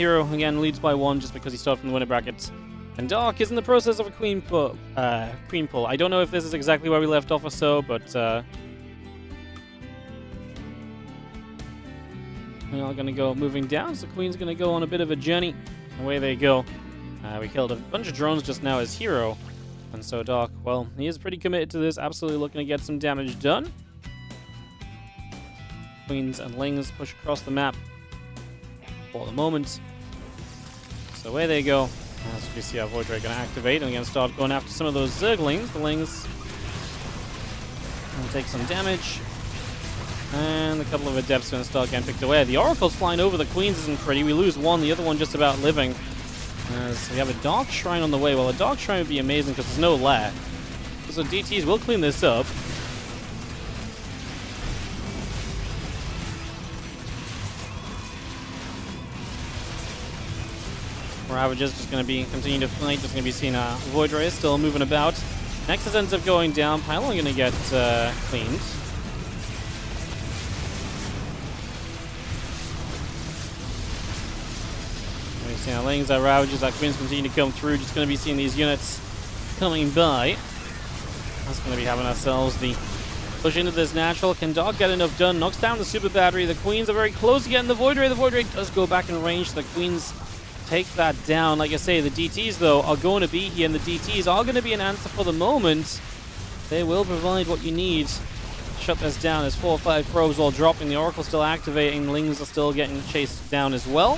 herO, again, leads by 1 just because he started from the winner bracket. And dark is in the process of a queen pull. I don't know if this is exactly where we left off or so, but we are going to go moving down, so queen's going to go on a bit of a journey. Away they go. We killed a bunch of drones just now as herO. And so dark, well, he is pretty committed to this, absolutely looking to get some damage done. Queens and lings push across the map for the moment. So away they go. As we see our Void Ray going to activate and again start going after some of those Zerglings. The lings will take some damage. And a couple of Adepts going to start getting picked away. The Oracle's flying over the Queens isn't pretty. We lose one, the other one just about living. As we have a Dark Shrine on the way. Well, a Dark Shrine would be amazing because there's no lair. So DTs will clean this up. Ravage is just going to be continuing to fight. Just going to be seeing Void Ray still moving about. Nexus ends up going down. Pylon going to get cleaned. We've seen our Lings, our Ravages, our Queens continue to come through. Just going to be seeing these units coming by. That's going to be having ourselves the push into this natural. Can Dark get enough done? Knocks down the Super Battery. The Queens are very close to getting the Void Ray. The Void Ray does go back in range. The Queens take that down. Like I say, the DTs, though, are going to be here, and the DTs are going to be an answer for the moment. They will provide what you need. Shut this down. There's 4 or 5 probes all dropping. The Oracle still activating. Lings are still getting chased down as well.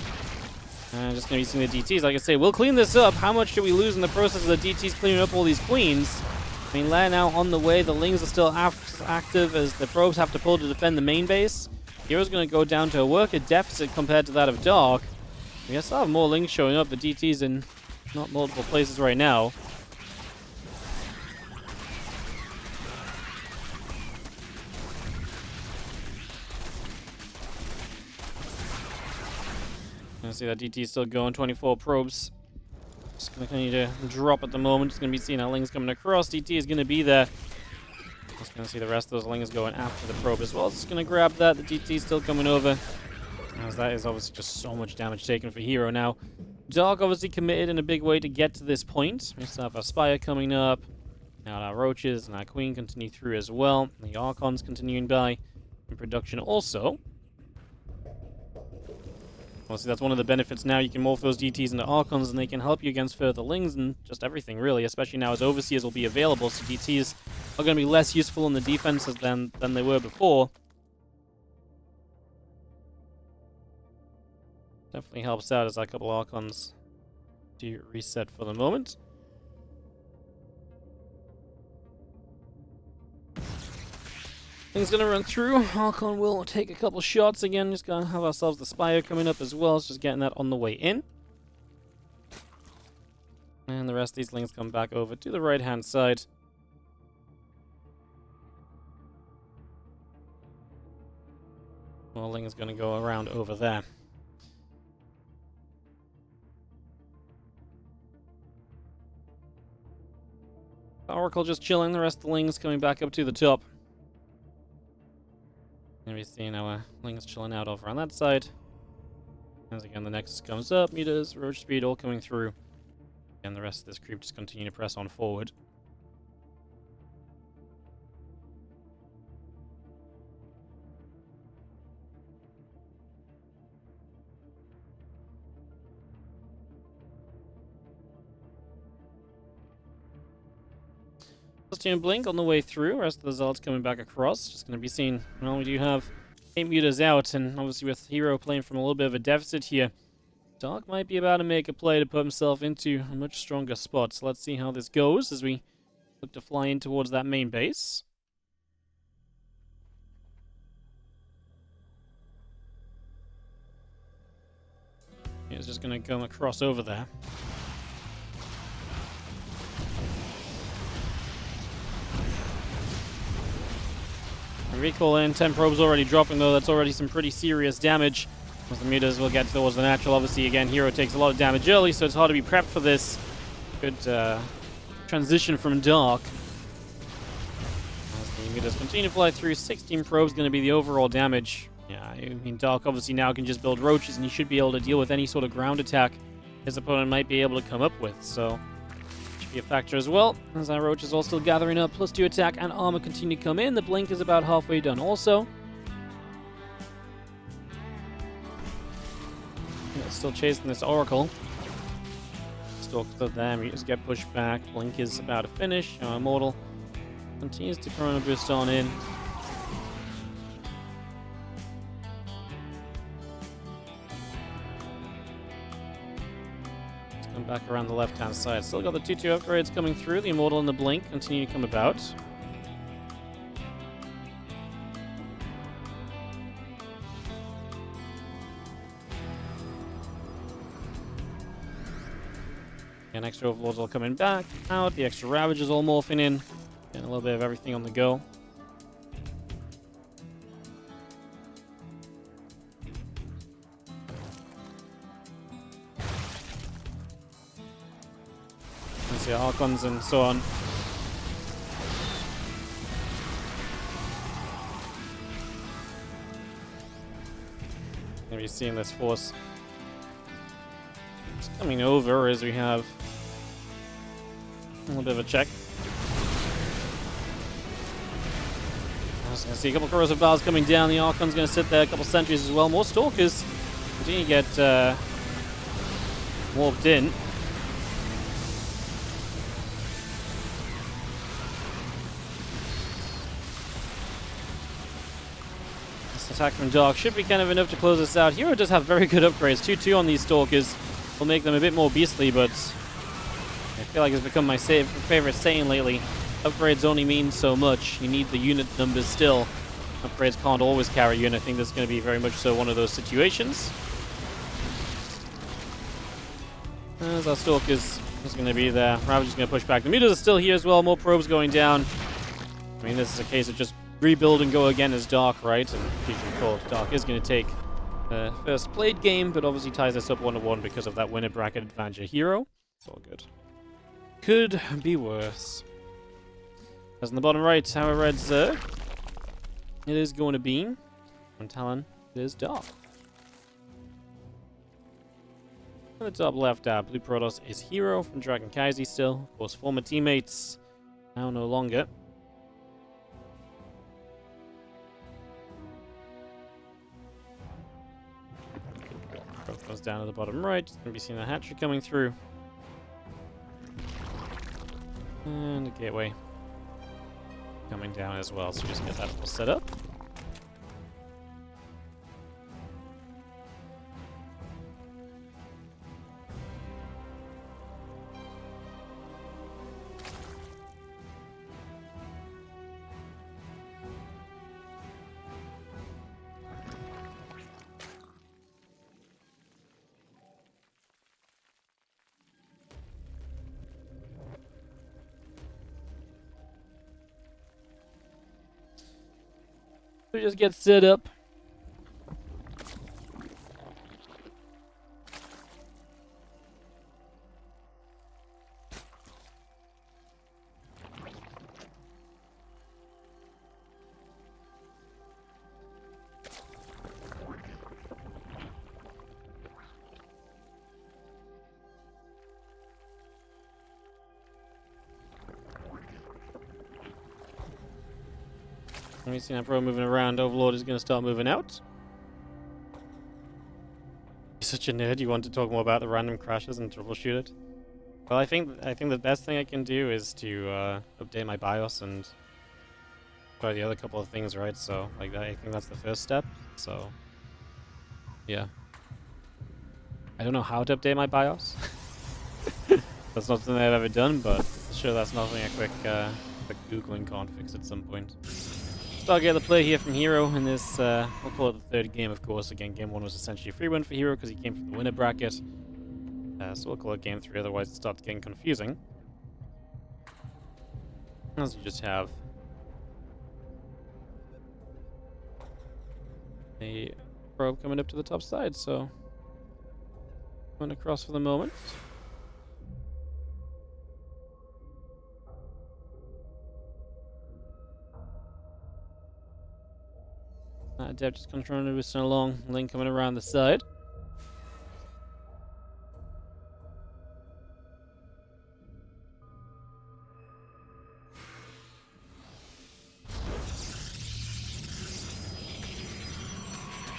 Just going to be seeing the DTs. Like I say, we'll clean this up. How much do we lose in the process of the DTs cleaning up all these Queens? I mean, Lair now on the way. The Lings are still active as the probes have to pull to defend the main base. hero's going to go down to a worker deficit compared to that of Dark. I guess I'll have more Lings showing up. The DT's in not multiple places right now. You see that DT still going, 24 probes. Just going to continue to drop at the moment. Just going to be seeing how Lings coming across. DT is going to be there. Just going to see the rest of those Lings going after the probe as well. Just going to grab that. The DT is still coming over. As that is obviously just so much damage taken for herO now. Dark obviously committed in a big way to get to this point. We still have our Spire coming up. Now our Roaches and our Queen continue through as well. The Archons continuing by in production also. Obviously, that's one of the benefits now. You can morph those DTs into Archons, and they can help you against further Lings and just everything, really. Especially now as Overseers will be available, so DTs are going to be less useful in the defenses than they were before. Definitely helps out as a couple Archons do reset for the moment. Things gonna run through. Archon will take a couple shots again. Just gonna have ourselves the Spire coming up as well. It's just getting that on the way in. And the rest of these Lings come back over to the right-hand side. More Lings gonna go around over there. Oracle just chilling. The rest of the Lings coming back up to the top. Gonna be seeing our Lings chilling out over on that side. As again, the Nexus comes up, Mutas, Roach Speed all coming through. And the rest of this creep just continue to press on forward. And Blink on the way through. Rest of the Zealots coming back across. Just going to be seeing, well, we do have 8 Mutas out, and obviously with herO playing from a little bit of a deficit here, Dark might be about to make a play to put himself into a much stronger spot. So let's see how this goes as we look to fly in towards that main base. He's just going to come across over there. Recall in, 10 probes already dropping though. That's already some pretty serious damage. As the Mutas will get towards the natural. Obviously, again, herO takes a lot of damage early, so it's hard to be prepped for this. Good transition from Dark. As the Mutas continue to fly through, 16 probes going to be the overall damage. Yeah, I mean, Dark obviously now can just build roaches, and he should be able to deal with any sort of ground attack his opponent might be able to come up with, so should be a factor as well. As our roaches all still gathering up, +2 attack and armor continue to come in. The blink is about halfway done also. Yeah, still chasing this Oracle. Stalks to them, you just get pushed back. Blink is about to finish. Immortal continues to Chrono Boost on in. Come back around the left-hand side. Still got the 2-2 upgrades coming through. The Immortal and the Blink continue to come about. And extra Overlords all coming back out. The extra Ravages all morphing in. And a little bit of everything on the go. Let's see, Archons and so on. Gonna be seeing this force coming over as we have a little bit of a check. I was going to see a couple corrosive bars coming down. The Archon's going to sit there, a couple sentries as well. More Stalkers continue to get warped in. This attack from Dark should be kind of enough to close this out. herO does have very good upgrades. 2-2 on these Stalkers will make them a bit more beastly, but I feel like it's become my favorite saying lately. Upgrades only mean so much. You need the unit numbers still. Upgrades can't always carry you, and I think this is going to be very much so one of those situations. As our Stalkers is going to be there. Ravage is going to push back. The Mutas are still here as well. More probes going down. I mean, this is a case of just rebuild and go again as Dark, right? And keep in recall, Dark is going to take the first played game, but obviously ties us up 1-1 because of that winner bracket advantage of herO. It's all good. Could be worse. As in the bottom right, our red Zerg. It is going to be. On Talon, it is Dark. On the top left, Blue Protoss is herO from Dragon Kaiser still. Of course, former teammates. Now no longer. Goes down to the bottom right. Going to be seeing the hatchery coming through. And a gateway coming down as well, so just get that all set up. We just get set up. We see that pro moving around. Overlord is going to start moving out. You're such a nerd. You want to talk more about the random crashes and troubleshoot it? Well, I think the best thing I can do is to update my BIOS and try the other couple of things, right? So, like that, I think that's the first step. So, yeah. I don't know how to update my BIOS. That's not something I've ever done, but sure, that's nothing a quick Googling can't fix at some point. Start the play here from herO in this, we'll call it the third game, of course. Again, game 1 was essentially a free win for herO because he came from the winner bracket. So we'll call it game 3, otherwise it starts getting confusing. As you just have a probe coming up to the top side, so going across for the moment. Adept just controlling to whistle along. Link coming around the side.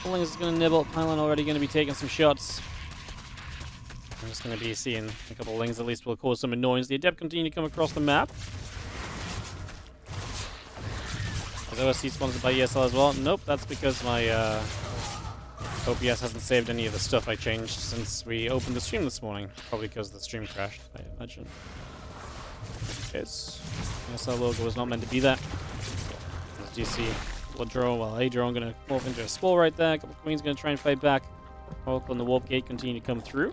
Link is going to nibble. Pylon already going to be taking some shots. I'm just going to be seeing a couple of Lings at least will cause some annoyance. The Adept continue to come across the map. Is OSC sponsored by ESL as well? Nope, that's because my OBS hasn't saved any of the stuff I changed since we opened the stream this morning. Probably because the stream crashed, I imagine. Yes, ESL logo was not meant to be there. As DC Blood Drone, while A Drone going to morph into a Spore right there. A couple of Queens going to try and fight back. Oracle and the Warp Gate continue to come through.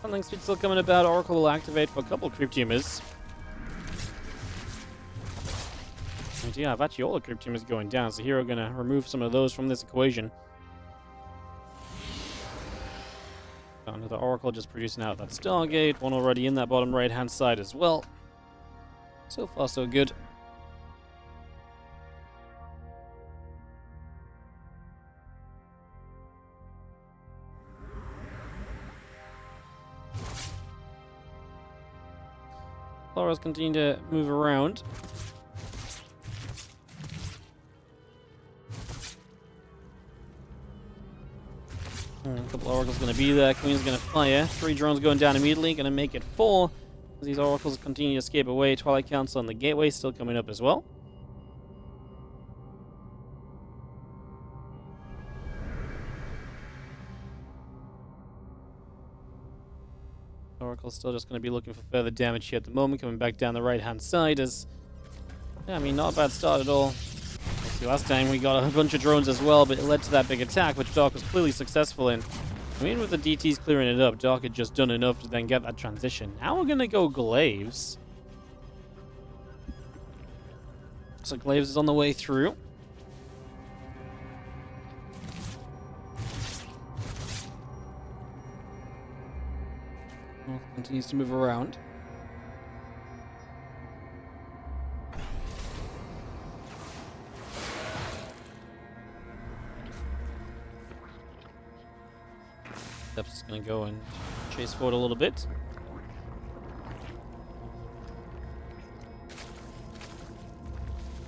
Link speed still coming about. Oracle will activate for a couple of Creep Tumors. And yeah, I've actually all the Creep Tumors going down, so herO going to remove some of those from this equation. Got another Oracle just producing out that Stargate. One already in that bottom right-hand side as well. So far, so good. Flores continue to move around. A couple Oracles going to be there. Queen's going to fire. 3 drones going down immediately. Going to make it 4. As these Oracles continue to escape away. Twilight Council and the Gateway still coming up as well. Oracle's still just going to be looking for further damage here at the moment, coming back down the right-hand side as... Yeah, I mean, not a bad start at all. See, last time we got a bunch of drones as well, but it led to that big attack, which Dark was clearly successful in. I mean, with the DTs clearing it up, Dark had just done enough to then get that transition. Now we're going to go Glaives. So Glaives is on the way through. Continues to move around. Steps is going to go and chase forward a little bit.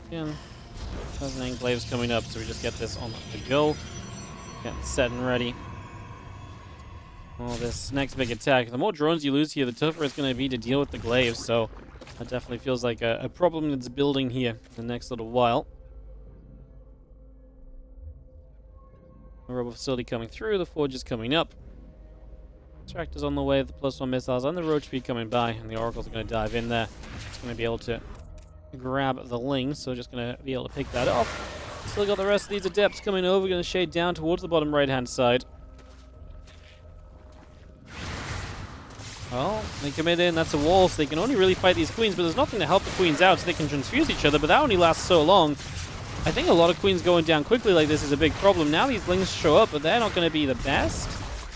Again, 1008 Glaives coming up, so we just get this on the go. Getting set and ready. Well, this next big attack, the more drones you lose here, the tougher it's going to be to deal with the Glaives, so that definitely feels like a problem that's building here the next little while. The Robo Facility coming through, the Forge is coming up. Tractor's on the way, the +1 missiles, and the Roach Speed coming by, and the Oracles are going to dive in there. It's going to be able to grab the Ling, so just going to be able to pick that off. Still got the rest of these Adepts coming over, going to shade down towards the bottom right-hand side. Well, they commit in, that's a wall, so they can only really fight these Queens, but there's nothing to help the Queens out, so they can transfuse each other, but that only lasts so long. I think a lot of Queens going down quickly like this is a big problem. Now these Lings show up, but they're not going to be the best.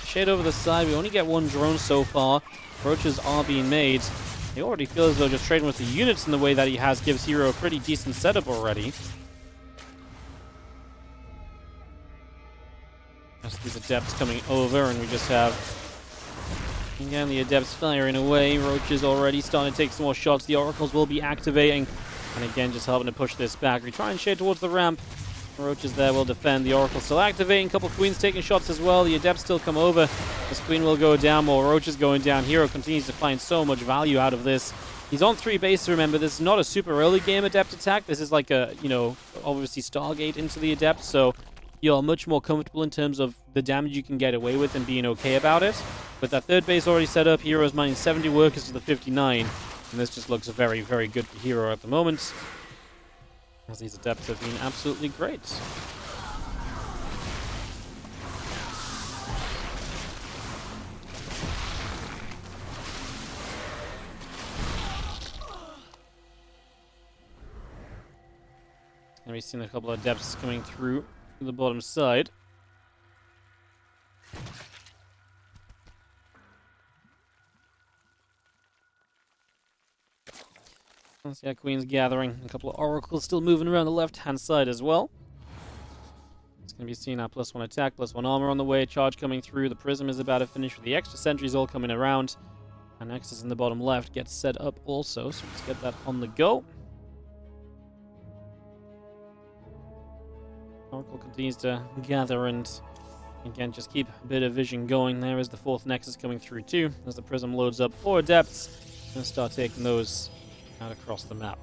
Shade over the side, we only get 1 drone so far. Roaches are being made. They already feel as though just trading with the units in the way that he has gives herO a pretty decent setup already. As these Adepts coming over, and we just have... Again, the Adepts firing away. Roaches already starting to take some more shots. The Oracles will be activating. And again, just helping to push this back. We try and shade towards the ramp. Roaches there will defend. The Oracle still activating. A couple Queens taking shots as well. The Adepts still come over. This Queen will go down. More Roaches going down. herO continues to find so much value out of this. He's on 3 bases, remember. This is not a super early game Adept attack. This is like a, you know, obviously Stargate into the Adepts. So you're much more comfortable in terms of the damage you can get away with and being okay about it. But that 3rd base already set up. herO's mining 70 workers to the 59. And this just looks very, very good for herO at the moment. As these Adepts have been absolutely great. And we've seen a couple of Adepts coming through the bottom side. Yeah, Queen's gathering. A couple of oracles still moving around the left-hand side as well. It's going to be seeing our +1 attack, +1 armor on the way. Charge coming through. The Prism is about to finish with the extra sentries all coming around. And Nexus in the bottom left gets set up also, so let's get that on the go. Oracle continues to gather and, again, just keep a bit of vision going. There is the 4th Nexus coming through too, as the Prism loads up 4 Adepts and start taking those out across the map.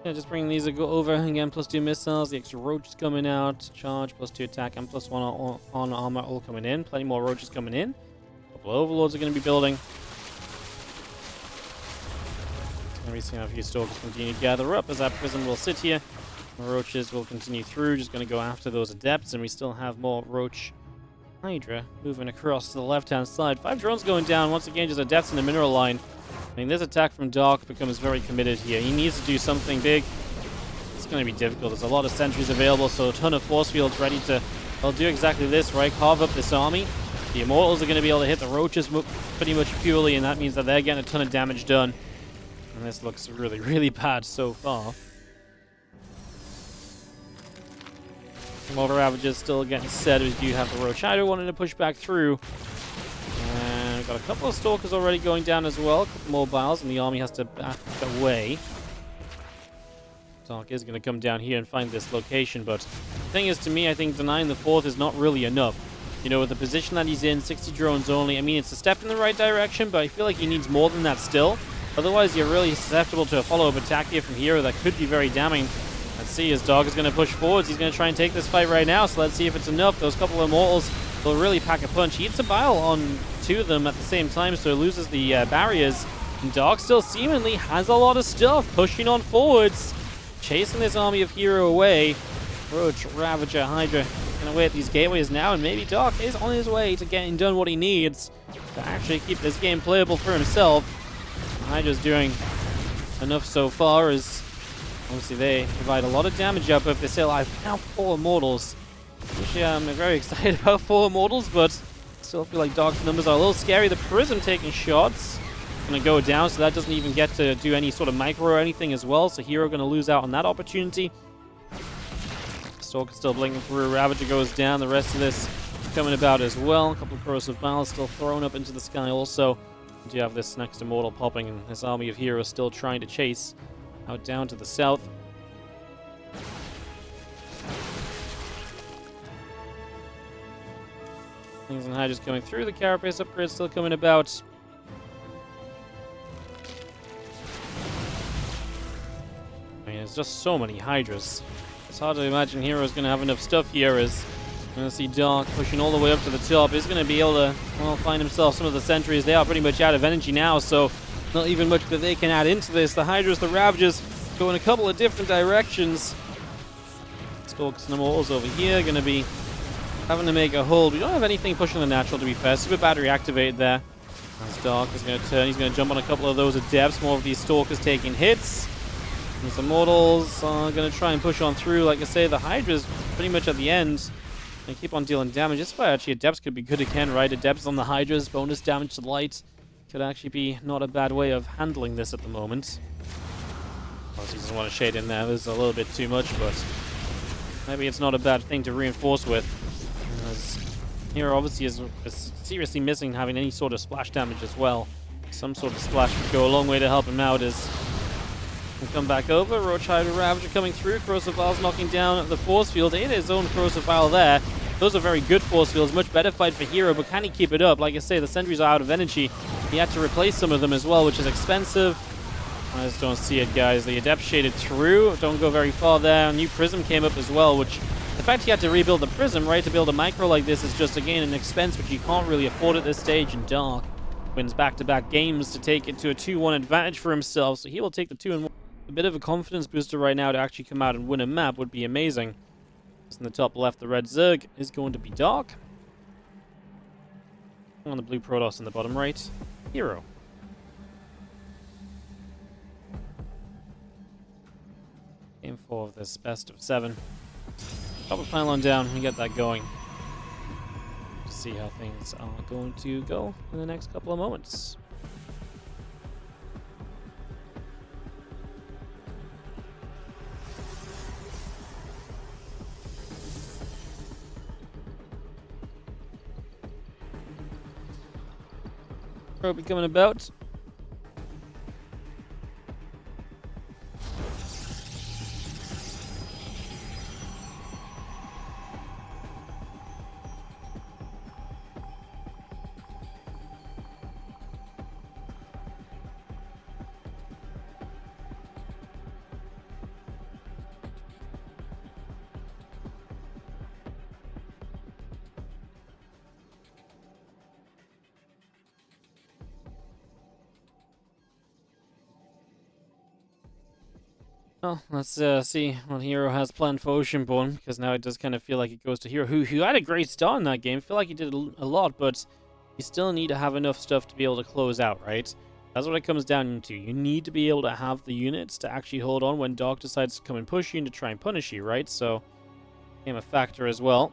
Yeah, just bringing these over again, +2 missiles, the extra roaches coming out, charge, +2 attack, and +1 on armor all coming in. Plenty more roaches coming in. A couple of overlords are going to be building. Going to be seeing a few stalkers continue to gather up as that Prism will sit here. The roaches will continue through, just going to go after those adepts, and we still have more roach Hydra moving across to the left-hand side. 5 drones going down, once again, just adepts in the mineral line. I mean, this attack from Dark becomes very committed here. He needs to do something big. It's going to be difficult. There's a lot of sentries available, so a ton of force fields ready to, well, do exactly this, right? Carve up this army. The Immortals are going to be able to hit the roaches pretty much purely, and that means that they're getting a ton of damage done. And this looks really, really bad so far. Mortar Ravages still getting set. We do have the Roach Hider wanting to push back through. And we've got a couple of Stalkers already going down as well. A couple more biles, and the army has to back away. Dark is going to come down here and find this location, but the thing is, to me, I think denying the 4th is not really enough. You know, with the position that he's in, 60 drones only, I mean, it's a step in the right direction, but I feel like he needs more than that still. Otherwise, you're really susceptible to a follow-up attack here from here that could be very damning. Let's see, his Dog is going to push forwards. He's going to try and take this fight right now, so let's see if it's enough. Those couple of Immortals will really pack a punch. He hits a bile on 2 of them at the same time, so it loses the barriers. And Dog still seemingly has a lot of stuff, pushing on forwards, chasing this army of herO away. Roach, Ravager, Hydra going away at these gateways now, and maybe Dark is on his way to getting done what he needs to actually keep this game playable for himself. Hydra's doing enough so far, as obviously they provide a lot of damage up if they stay alive. Now 4 Immortals. Actually, I'm very excited about 4 Immortals, but still feel like Dark's numbers are a little scary. The Prism taking shots. Going to go down, so that doesn't even get to do any sort of micro or anything as well, so herO going to lose out on that opportunity. Stalker still blinking through. Ravager goes down. The rest of this coming about as well. A couple of corrosive biles still thrown up into the sky also. We do have this next Immortal popping, and this army of herO still trying to chase out down to the south. Things and Hydras coming through. The Carapace upgrade still coming about. I mean, there's just so many Hydras. It's hard to imagine hero's going to have enough stuff here, as we're going to see Dark pushing all the way up to the top. He's going to be able to, well, find himself some of the sentries. They are pretty much out of energy now, so not even much that they can add into this. The Hydras, the Ravagers, go in a couple of different directions. Stalkers and Immortals over here going to be having to make a hold. We don't have anything pushing the natural, to be fair. Super battery activated there. As Dark is going to turn, he's going to jump on a couple of those Adepts. More of these Stalkers taking hits. These Immortals are going to try and push on through. Like I say, the Hydra's pretty much at the end. They keep on dealing damage. That's why actually Adepts could be good again, right? Adepts on the Hydras, bonus damage to light. Could actually be not a bad way of handling this at the moment. Obviously doesn't want to shade in there. There's a little bit too much, but maybe it's not a bad thing to reinforce with. As herO obviously is seriously missing having any sort of splash damage as well. Some sort of splash would go a long way to help him out. As we'll come back over. Roach Hider Ravager coming through. Corrosive Vials knocking down the force field. Ate his own Corrosive Vial there. Those are very good force fields. Much better fight for herO, but can he keep it up? Like I say, the sentries are out of energy. He had to replace some of them as well, which is expensive. I just don't see it, guys. The Adept shaded through. Don't go very far there. A new Prism came up as well, which the fact he had to rebuild the Prism, right, to build a micro like this is just, again, an expense which you can't really afford at this stage. And Dark wins back-to-back games to take it to a 2-1 advantage for himself. So he will take the 2-1. A bit of a confidence booster right now to actually come out and win a map would be amazing. Just in the top left, the red Zerg is going to be Dark. On the blue Protoss in the bottom right, herO. Game 4 of this best of 7. Drop a pylon down and get that going. See how things are going to go in the next couple of moments. Be coming about. Well, let's see what herO has planned for Oceanborn, because now it does kind of feel like it goes to herO, who had a great start in that game. I feel like he did a lot, but you still need to have enough stuff to be able to close out, right? That's what it comes down to. You need to be able to have the units to actually hold on when Dark decides to come and push you and to try and punish you, right? So, became a factor as well.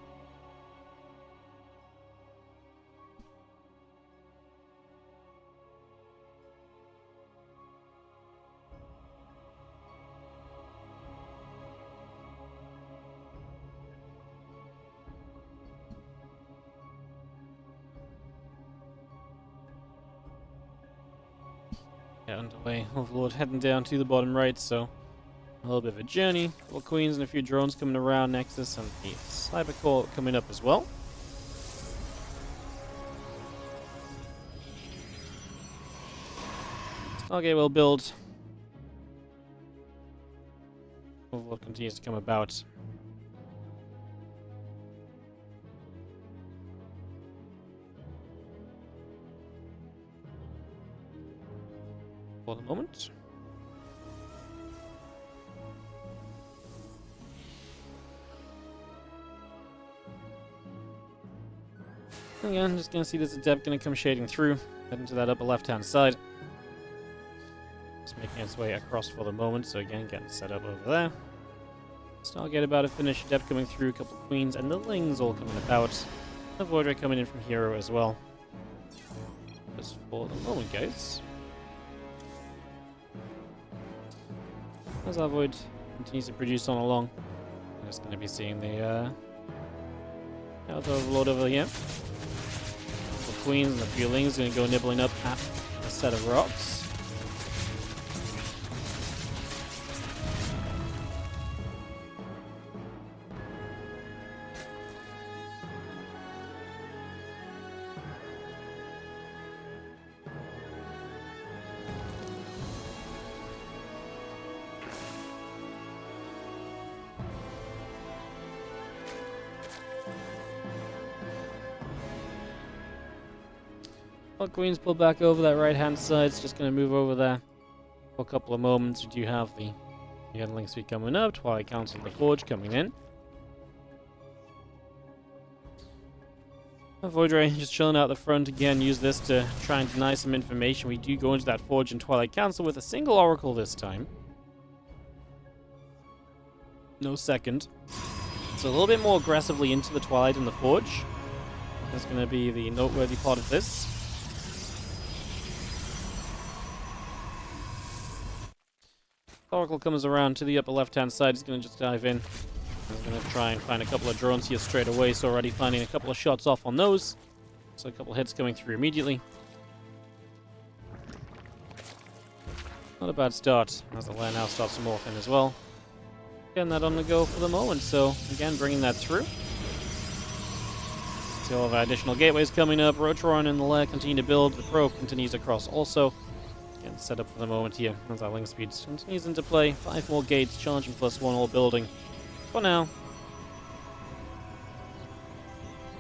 Yeah, underway. Overlord heading down to the bottom right, so a little bit of a journey. A couple queens and a few drones coming around Nexus, and the Cyber Core coming up as well. Stargate will build. Overlord continues to come about. For the moment. Again, just gonna see this adept gonna come shading through, heading to that upper left-hand side. Just making its way across for the moment, so again, getting set up over there. Stargate about to finish, adept coming through, a couple of queens, and the lings all coming about. A Voidray coming in from herO as well. Just for the moment, guys. As our Void continues to produce on along, I'm just going to be seeing the Overlord over here. The queens and the few lings going to go nibbling up at a set of rocks. Queens pull back over that right hand side. It's just going to move over there for a couple of moments. We do have the link speed coming up, Twilight Council and the Forge coming in. Voidray just chilling out the front again. Use this to try and deny some information. We do go into that Forge and Twilight Council with a single Oracle this time. No second. So a little bit more aggressively into the Twilight and the Forge. That's going to be the noteworthy part of this. Oracle comes around to the upper left-hand side. He's going to just dive in. I'm going to try and find a couple of drones here straight away. So already finding a couple of shots off on those. So a couple of hits coming through immediately. Not a bad start, as the lair now starts to morph in as well. Getting that on the go for the moment. So again, bringing that through. See all of our additional gateways coming up. Rotoron and the lair continue to build. The Pro continues across also. Again, set up for the moment here as our link speed continues into play. 5 more gates, charging +1 all building. For now.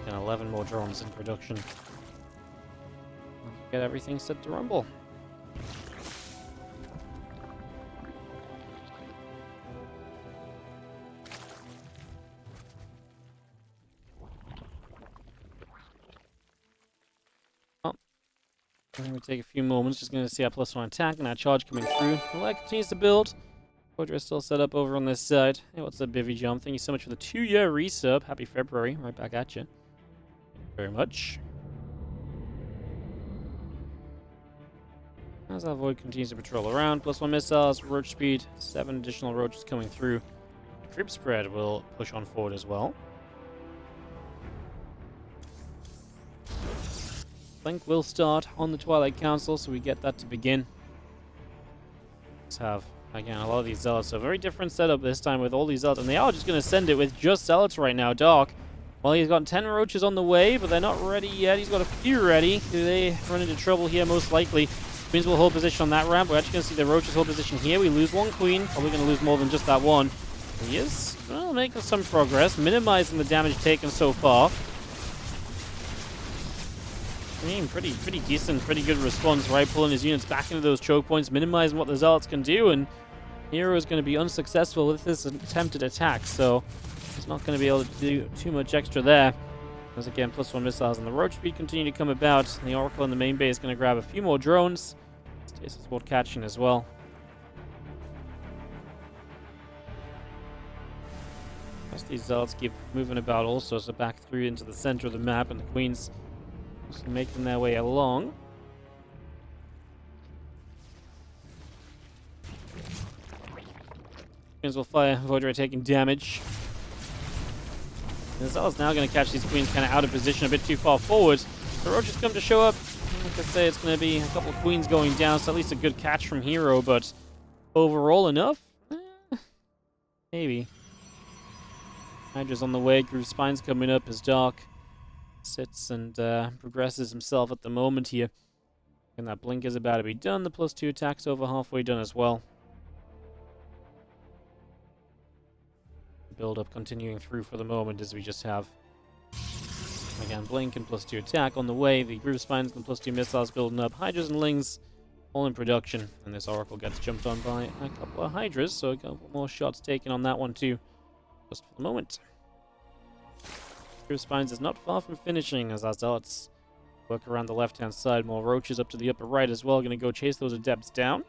And 11 more drones in production. Get everything set to rumble. I'm going to take a few moments, just going to see our +1 attack and our charge coming through. The leg continues to build. Voidray still set up over on this side. Hey, what's up, Bivy Jump? Thank you so much for the 2-year resub. Happy February. Right back at you. Very much. As our Void continues to patrol around, +1 missiles, roach speed, 7 additional roaches coming through. The creep spread will push on forward as well. Blink will start on the Twilight Council, so we get that to begin. Let's have, again, a lot of these Zealots. So a very different setup this time with all these Zealots, and they are just going to send it with just Zealots right now. Dark, well, he's got 10 roaches on the way, but they're not ready yet. He's got a few ready. Do they run into trouble here? Most likely. Queens will hold position on that ramp. We're actually going to see the roaches hold position here. We lose one queen. Probably going to lose more than just that one. He is making some progress, minimizing the damage taken so far. I mean, pretty decent, pretty good response, right? Pulling his units back into those choke points, minimizing what the Zealots can do, and herO is going to be unsuccessful with this attempted attack, so he's not going to be able to do too much extra there. As again, +1 missiles and the roach speed continue to come about, and the Oracle in the main base is going to grab a few more drones. Stasis Ward catching as well. As these Zealots keep moving about also, so back through into the center of the map, and the Queens also making their way along. Queens will fire, Voidray taking damage. And the Zealot's now going to catch these Queens kind of out of position, a bit too far forward. The roaches come to show up. Like I say, it's going to be a couple of Queens going down, so at least a good catch from herO, but overall enough? Maybe. Hydra's on the way, Groove Spine's coming up as Dark sits and progresses himself at the moment here. And that blink is about to be done. The +2 attack's over halfway done as well. Build up continuing through for the moment as we just have again blink and +2 attack on the way. The Groove Spines and +2 missiles building up. Hydras and Lings all in production, and this Oracle gets jumped on by a couple of Hydras, so a couple more shots taken on that one too, just for the moment. Groove Spines is not far from finishing as our Zealots work around the left-hand side. More roaches up to the upper right as well. Going to go chase those Adepts down.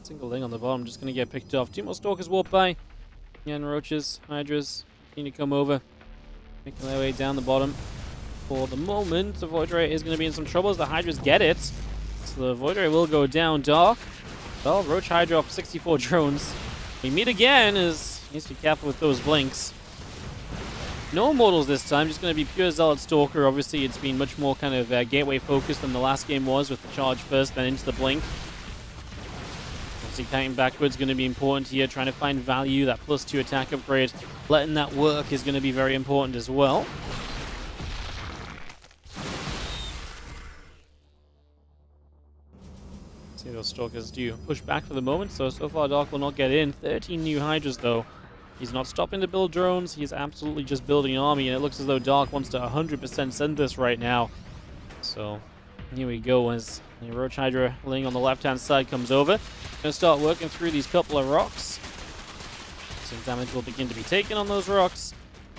Single Ling on the bottom, just going to get picked off. 2 more Stalkers walk by. Again, roaches, Hydras, need to come over. Making their way down the bottom. For the moment, the Voidray is going to be in some trouble as the Hydras get it. So the Voidray will go down. Dark. Well, Roach Hydra off 64 drones. We meet again as he needs to be careful with those blinks. No Immortals this time, just going to be pure Zealot Stalker. Obviously, it's been much more kind of gateway focused than the last game was, with the charge first, then into the blink. Obviously, counting backwards is going to be important here, trying to find value. That +2 attack upgrade, letting that work is going to be very important as well. See, those Stalkers do push back for the moment, so far Dark will not get in. 13 new Hydras though. He's not stopping to build drones, he's absolutely just building an army, and it looks as though Dark wants to 100% send this right now. So, here we go as the Roach Hydra Ling on the left-hand side comes over. Gonna start working through these couple of rocks. Some damage will begin to be taken on those rocks.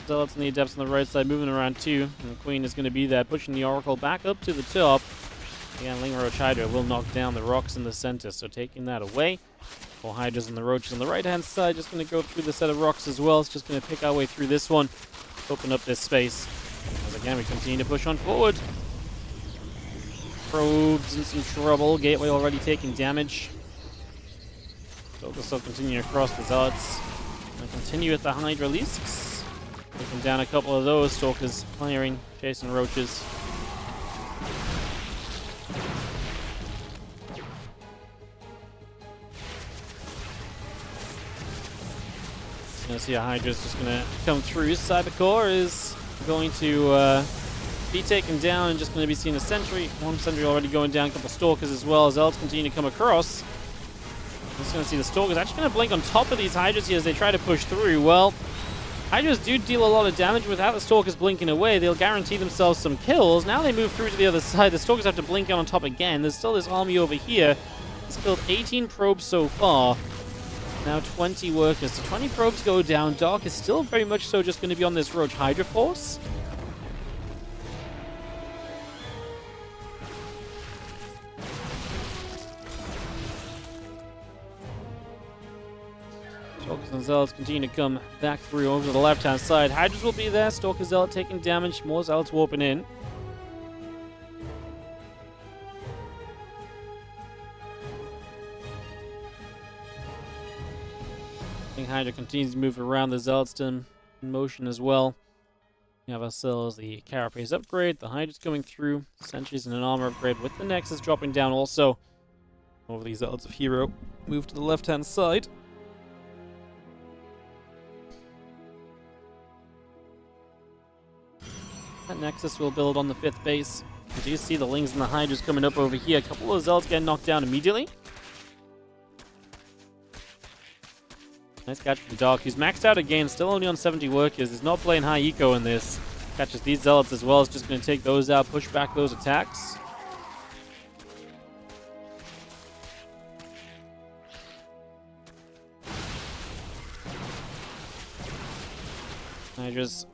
Zealots and the Adepts on the right side moving around too, and the Queen is going to be there, pushing the Oracle back up to the top. Again, Ling Roach Hydra will knock down the rocks in the center, so taking that away. 4 Hydras and the Roaches on the right-hand side, just going to go through the set of rocks as well. It's just going to pick our way through this one, open up this space. As again, we continue to push on forward. Probes in some trouble. Gateway already taking damage. Stalkers still continuing across the Zealots. Going to continue with the Hydra Leasks. Taking down a couple of those. Stalkers firing, chasing Roaches. Gonna see a Hydra's just gonna come through. Cybercore is going to be taken down and just gonna be seeing a sentry. One sentry already going down, a couple Stalkers as well as Zealots continue to come across. Just gonna see the Stalkers actually gonna blink on top of these Hydras here as they try to push through. Well, Hydras do deal a lot of damage without the Stalkers blinking away. They'll guarantee themselves some kills. Now they move through to the other side. The Stalkers have to blink on top again. There's still this army over here. It's killed 18 probes so far. Now 20 workers. So 20 probes go down. Dark is still very much so just going to be on this Roach Hydra Force. Stalkers and Zealots continue to come back through over to the left-hand side. Hydras will be there. Stalker Zealot taking damage. More Zealots warping in. Hydra continues to move around. The Zealot's still in motion as well. We have ourselves the Carapace upgrade. The Hydra's coming through. Sentries and an armor upgrade with the Nexus dropping down also. Over these Zealots of herO. Move to the left-hand side. That Nexus will build on the 5th base. You do see the Lings and the Hydras coming up over here. A couple of Zealots getting knocked down immediately. Nice catch from Dark, who's maxed out again, still only on 70 workers. He's not playing high eco in this. Catches these Zealots as well. It's just going to take those out, push back those attacks. Hydra's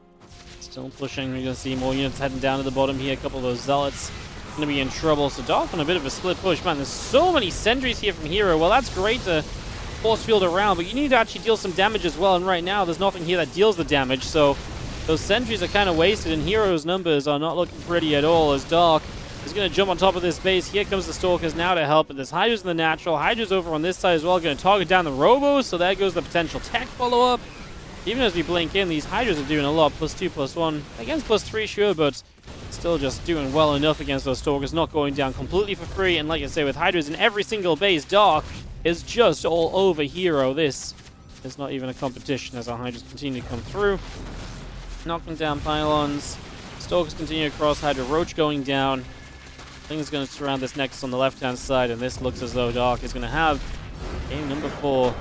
still pushing. You're going to see more units heading down to the bottom here. A couple of those Zealots going to be in trouble. So Dark on a bit of a split push. Man, there's so many sentries here from herO. Well, that's great to force field around, but you need to actually deal some damage as well, and right now there's nothing here that deals the damage, so those sentries are kind of wasted, and herO's numbers are not looking pretty at all, as Dark is going to jump on top of this base. Here comes the Stalkers now to help, but there's Hydra's in the natural. Hydra's over on this side as well, going to target down the Robos, so there goes the potential tech follow-up. Even as we blink in, these Hydras are doing a lot, +2, +1, against +3, sure, but still just doing well enough against those Stalkers, not going down completely for free, and like I say, with Hydras in every single base, Dark is just all over herO. This is not even a competition as our Hydras continue to come through. Knocking down pylons. Stalkers continue across. Hydra Roach going down. Thing's going to surround this Nexus on the left-hand side, and this looks as though Dark is going to have game number 4.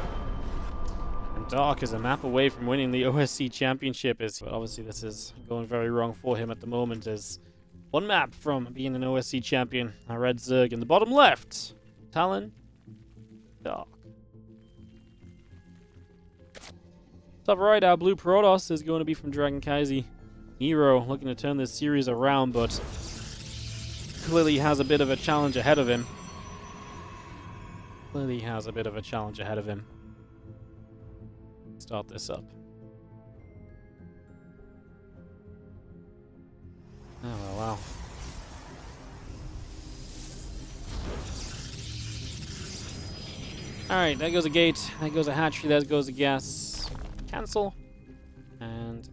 And Dark is a map away from winning the OSC Championship. But obviously this is going very wrong for him at the moment, as one map from being an OSC champion. Our red Zerg in the bottom left. Talon. Dark. Top right, our blue Protoss is going to be from Dragon Kaiser. herO looking to turn this series around, but clearly has a bit of a challenge ahead of him. Start this up. Oh, wow. Alright, there goes a gate, there goes a hatchery, there goes a gas. Cancel. And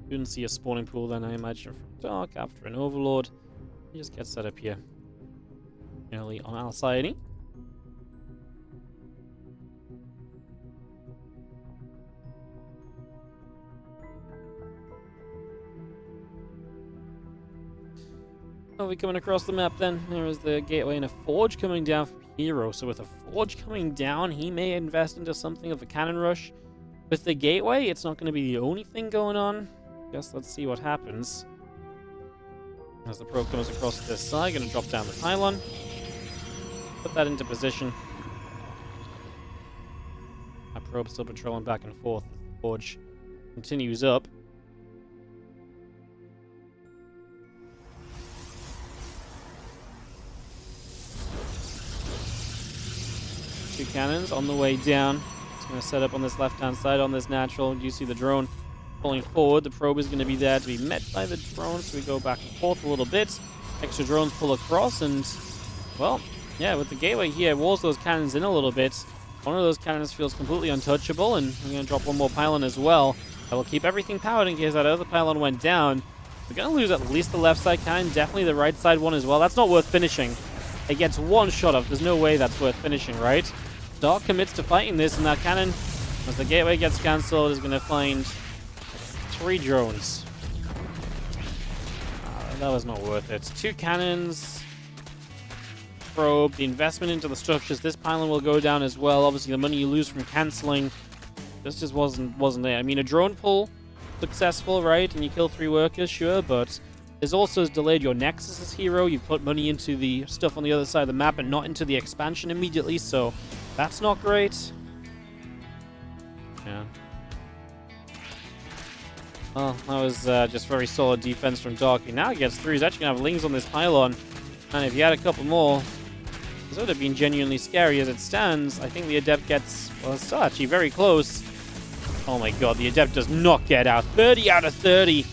didn't see a spawning pool then, I imagine, from Dark after an Overlord. He just gets set up here. Early on our side. Oh, we're coming across the map then. There is the gateway and a forge coming down from herO. So with a forge coming down, he may invest into something of a cannon rush. With the gateway, it's not going to be the only thing going on. Guess let's see what happens. As the probe comes across this side, going to drop down the pylon. Put that into position. Our probe still patrolling back and forth. The forge continues up. Two cannons on the way down. It's going to set up on this left-hand side on this natural. You see the drone pulling forward. The probe is going to be there to be met by the drone, so we go back and forth a little bit. Extra drones pull across, and, well, yeah, with the gateway here, it walls those cannons in a little bit. One of those cannons feels completely untouchable, and we're going to drop one more pylon as well. I will keep everything powered in case that other pylon went down. We're going to lose at least the left side cannon, definitely the right side one as well. That's not worth finishing. It gets one shot off. There's no way that's worth finishing, right? Dark commits to fighting this, and that cannon, as the gateway gets cancelled, is going to find 3 drones. That was not worth it. 2 cannons, probe, the investment into the structures. This pylon will go down as well. Obviously, the money you lose from cancelling, this just wasn't there. I mean, a drone pull, successful, right? And you kill 3 workers, sure, but this also has delayed your Nexus as herO. You've put money into the stuff on the other side of the map and not into the expansion immediately, so that's not great. Yeah. Well, that was just very solid defense from Darky. Now he gets through. He's actually going to have Lings on this pylon. And if he had a couple more, this would have been genuinely scary as it stands. I think the Adept gets, well, it's still actually very close. Oh my god, the Adept does not get out. 30 out of 30.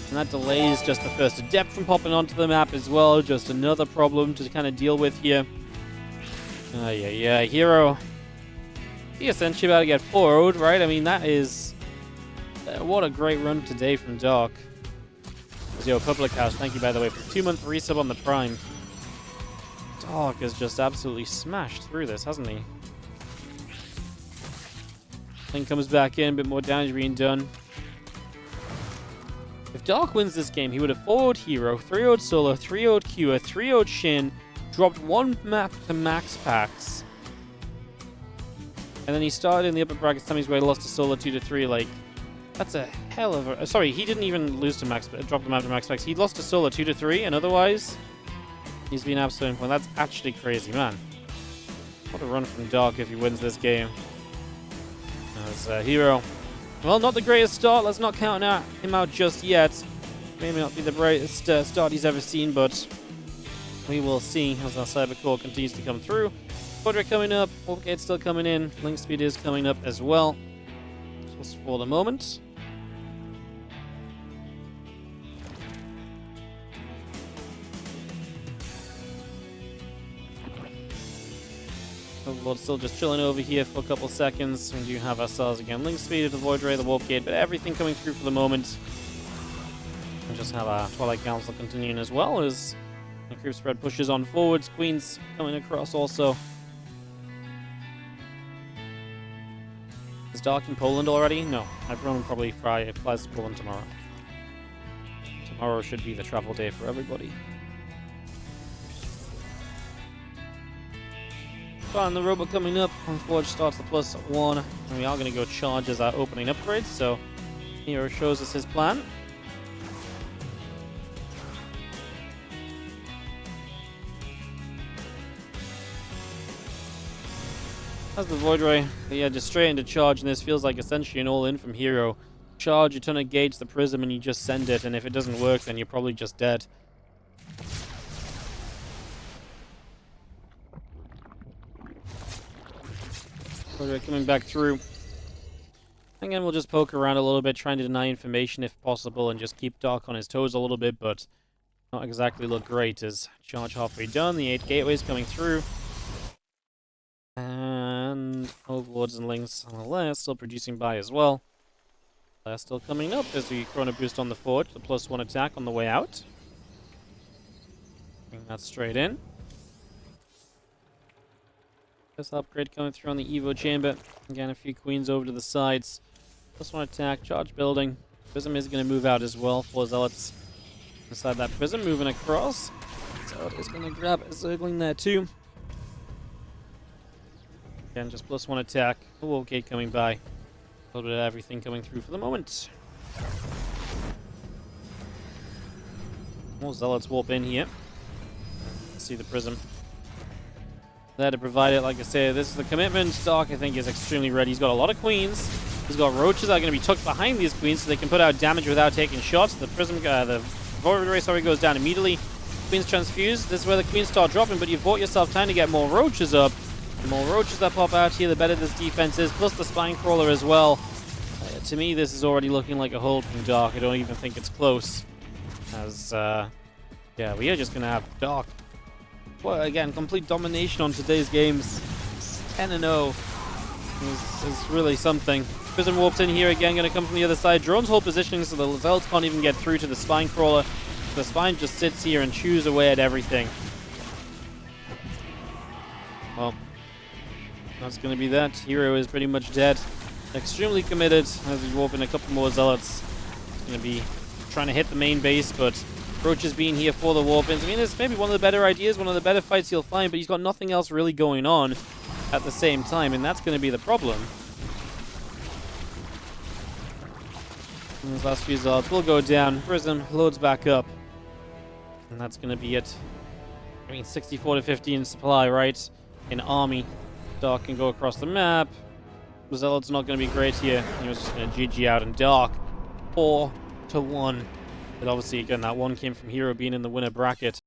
And that delays just the first Adept from popping onto the map as well. Just another problem to kind of deal with here. Yeah, herO. He essentially about to get 4-0'd, right? I mean, that is... what a great run today from Dark. Yo, Public House, thank you, by the way, for 2-month resub on the Prime. Dark has just absolutely smashed through this, hasn't he? Then comes back in, a bit more damage being done. If Dark wins this game, he would have 4-0'd herO, 3-0'd Solo, 3-0'd Cure, 3-0'd Shin, dropped one map to max packs. And then he started in the upper brackets, Timmy's way, lost to Solo 2-3, like... That's a hell of a... sorry, he didn't even lose to max... drop the map to max packs. He lost to Solo 2-3, and otherwise... he's been absolutely fun. That's actually crazy, man. What a run from Dark if he wins this game. As herO. Well, not the greatest start. Let's not count him out just yet. Maybe not be the brightest start he's ever seen, but we will see as our Cybercore continues to come through. Quadra coming up. Warpgate still coming in. Link speed is coming up as well. Just for the moment. Overlord's still just chilling over here for a couple seconds. We do have ourselves again Link Speed, the Void Ray, the Warp Gate, but everything coming through for the moment. And just have our Twilight Council continuing as well as the creep spread pushes on forwards. Queen's coming across also. Is Dark in Poland already? No. Everyone probably flies to Poland tomorrow. Tomorrow should be the travel day for everybody. And the robot coming up. Forge starts the +1. And we are going to go charge as our opening upgrade. So herO shows us his plan. As the Void Ray, yeah, just straight into charge, and this feels like essentially an all-in from herO. Charge, you turn a gauge the prism, and you just send it, and if it doesn't work, then you're probably just dead. Void Ray coming back through. Again, we'll just poke around a little bit, trying to deny information if possible, and just keep Dark on his toes a little bit, but not exactly look great as charge halfway done. The 8 gateways coming through. And Overlords and Links on the left, still producing by as well. Still coming up as we Chrono Boost on the Forge, the +1 attack on the way out. Bring that straight in. This upgrade coming through on the Evo Chamber. Again, a few Queens over to the sides. +1 attack, charge building. Prism is going to move out as well. 4 Zealots inside that Prism, moving across. Zealot is going to grab a Zergling there too. Again, just +1 attack. The Wolf Gate coming by. A little bit of everything coming through for the moment. More Zealots warp in here. Let's see the Prism. There to provide it, like I said, this is the commitment. Dark, I think, is extremely ready. He's got a lot of Queens. He's got Roaches that are going to be tucked behind these Queens so they can put out damage without taking shots. The Prism, the Void Ray, sorry, goes down immediately. Queens transfuse. This is where the Queens start dropping, but you've bought yourself time to get more Roaches up. The more Roaches that pop out here, the better this defense is, plus the Spine Crawler as well. To me, this is already looking like a hold from Dark. I don't even think it's close. As, yeah, we are just going to have Dark. Well, again, complete domination on today's games. 10-0 is really something. Prism warps in here again, going to come from the other side. Drone's whole positioning so the Zealots can't even get through to the Spine Crawler. The Spine just sits here and chews away at everything. Well, that's going to be that. herO is pretty much dead. Extremely committed as we warp in a couple more Zealots. Going to be trying to hit the main base, but Roaches being here for the warp-ins. I mean, it's maybe one of the better ideas, one of the better fights you'll find, but he's got nothing else really going on at the same time, and that's going to be the problem. And those last few Zealots will go down. Prism loads back up. And that's going to be it. I mean, 64 to 15 supply, right? In army. Dark can go across the map. Zealot's not going to be great here. He was just going to GG out in Dark. 4-1. But obviously, again, that one came from herO being in the winner bracket.